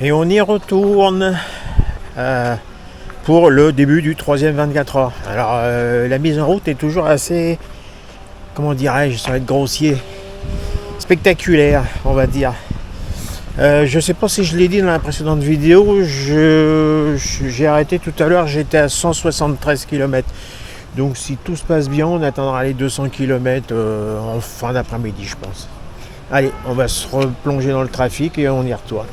Et on y retourne pour le début du troisième 24 heures. Alors la mise en route est toujours assez, comment dirais-je, ça va être grossier, spectaculaire, on va dire. Je sais pas si je l'ai dit dans la précédente vidéo, j'ai arrêté tout à l'heure, j'étais à 173 km. Donc si tout se passe bien, on atteindra les 200 km en fin d'après-midi, je pense. Allez, on va se replonger dans le trafic et on y retourne.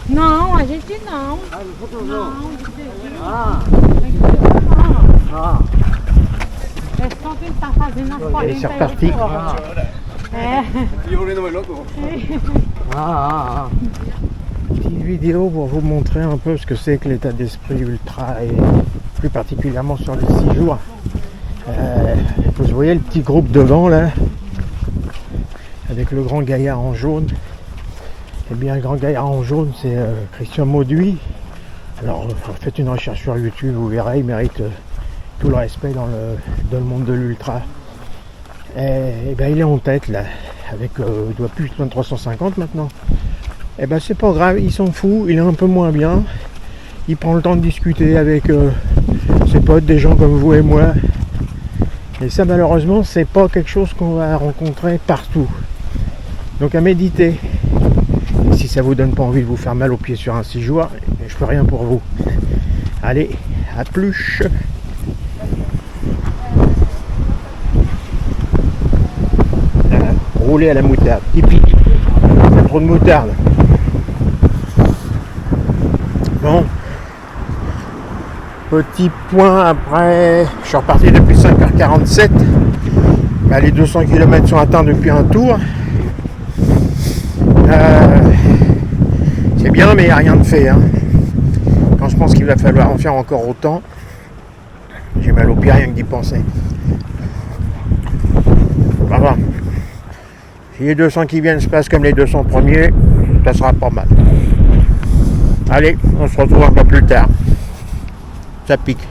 Não, a gente não. Não, é só quem tá fazendo as 40 c'est reparti. Petite vidéo pour vous montrer un peu ce que c'est que l'état d'esprit ultra et plus particulièrement sur les 6 jours. Vous voyez le petit groupe devant là, avec le grand gaillard en jaune. Eh bien, le grand gaillard en jaune, c'est Christian Mauduit. Alors, faites une recherche sur YouTube, vous verrez, il mérite tout le respect dans le monde de l'ultra. Et ben, il est en tête là, avec il doit plus de 350 maintenant. Et ben, c'est pas grave, il s'en fout, il est un peu moins bien. Il prend le temps de discuter avec ses potes, des gens comme vous et moi. Et ça, malheureusement, c'est pas quelque chose qu'on va rencontrer partout. Donc, à méditer. Si ça vous donne pas envie de vous faire mal aux pieds sur un 6 jours, je peux rien pour vous. Allez, à plus. Rouler à la moutarde, typique. Pas trop de moutarde. Bon. Petit point après, je suis reparti depuis 5h47. Bah, les 200 km sont atteints depuis un tour. C'est bien, mais il n'y a rien de fait. Hein. Quand je pense qu'il va falloir en faire encore autant, j'ai mal au pied rien que d'y penser. Voilà. Si les 200 qui viennent se passent comme les 200 premiers, ça sera pas mal. Allez, on se retrouve un peu plus tard. Ça pique.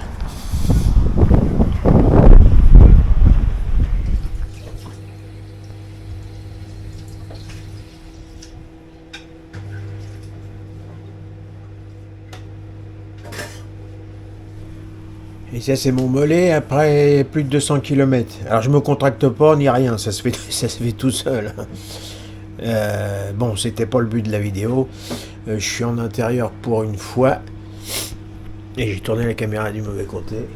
Et ça, c'est mon mollet après plus de 200 km. Alors je me contracte pas ni rien, ça se fait tout seul. Bon, c'était pas le but de la vidéo. Je suis en intérieur pour une fois. Et j'ai tourné la caméra du mauvais côté.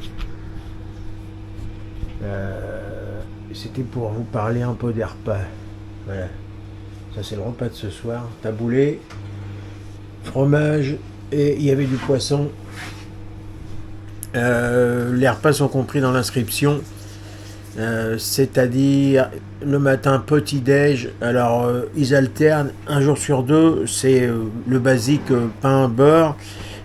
C'était pour vous parler un peu des repas. Voilà. Ça, c'est le repas de ce soir. Taboulé, fromage et il y avait du poisson. Les repas sont compris dans l'inscription, c'est-à-dire le matin petit-déj. Alors ils alternent un jour sur deux, c'est le basique pain beurre,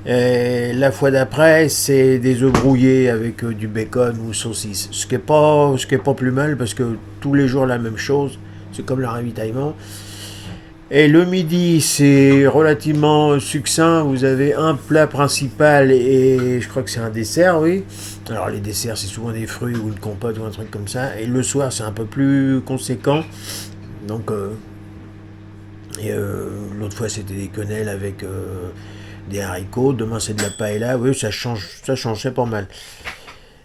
et la fois d'après c'est des œufs brouillés avec du bacon ou saucisse, ce qui est pas plus mal parce que tous les jours la même chose, c'est comme le ravitaillement. Et le midi, c'est relativement succinct. Vous avez un plat principal et je crois que c'est un dessert, oui. Alors les desserts, c'est souvent des fruits ou une compote ou un truc comme ça. Et le soir, c'est un peu plus conséquent. Donc, l'autre fois, c'était des quenelles avec des haricots. Demain, c'est de la paella. Oui, ça change, c'est pas mal.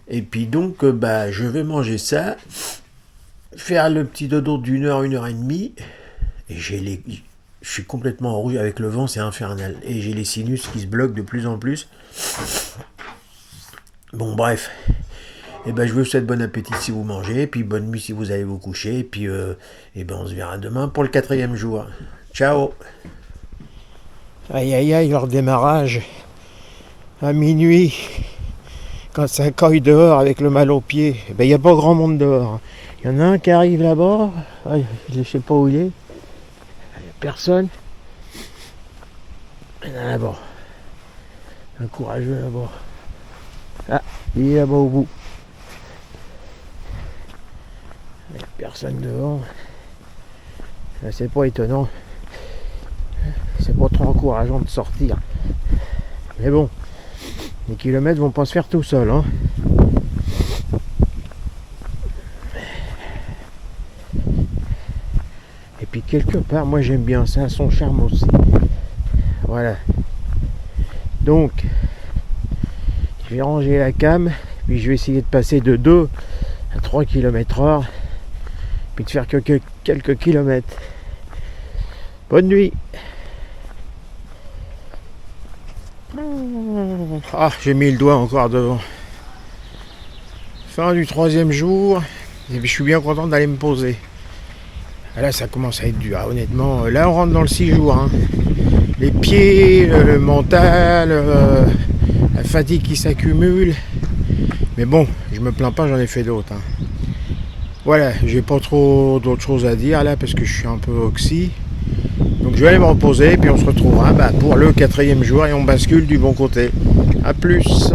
Et puis donc, je vais manger ça, faire le petit dodo d'une heure, 1h30. Et je suis complètement rouge avec le vent, c'est infernal. Et j'ai les sinus qui se bloquent de plus en plus. Bon, bref. Et je vous souhaite bon appétit si vous mangez. Et puis bonne nuit si vous allez vous coucher. Et puis, on se verra demain pour le 4e jour. Ciao. Aïe aïe aïe, leur démarrage à minuit. Quand ça coille dehors avec le mal aux pieds. Il n'y a pas grand monde dehors. Il y en a un qui arrive là-bas. Je ne sais pas où il est. Personne. Là-bas. Un courageux là-bas. Ah, il est là-bas au bout. Il n'y a personne devant. C'est pas étonnant. C'est pas trop encourageant de sortir. Mais bon, Les kilomètres vont pas se faire tout seuls, hein. Et puis quelque part, moi j'aime bien, ça a son charme aussi. Voilà. Donc, je vais ranger la cam, puis je vais essayer de passer de 2 à 3 km/h, puis de faire quelques kilomètres. Bonne nuit. Ah, j'ai mis le doigt encore devant. Fin du 3e jour, et puis je suis bien content d'aller me poser. Là, ça commence à être dur, honnêtement. Là, on rentre dans le 6 jours. Hein. Les pieds, le mental, la fatigue qui s'accumule. Mais bon, je me plains pas, j'en ai fait d'autres. Hein. Voilà, j'ai pas trop d'autres choses à dire là parce que je suis un peu oxy. Donc je vais aller me reposer, puis on se retrouvera pour le 4e jour et on bascule du bon côté. A plus.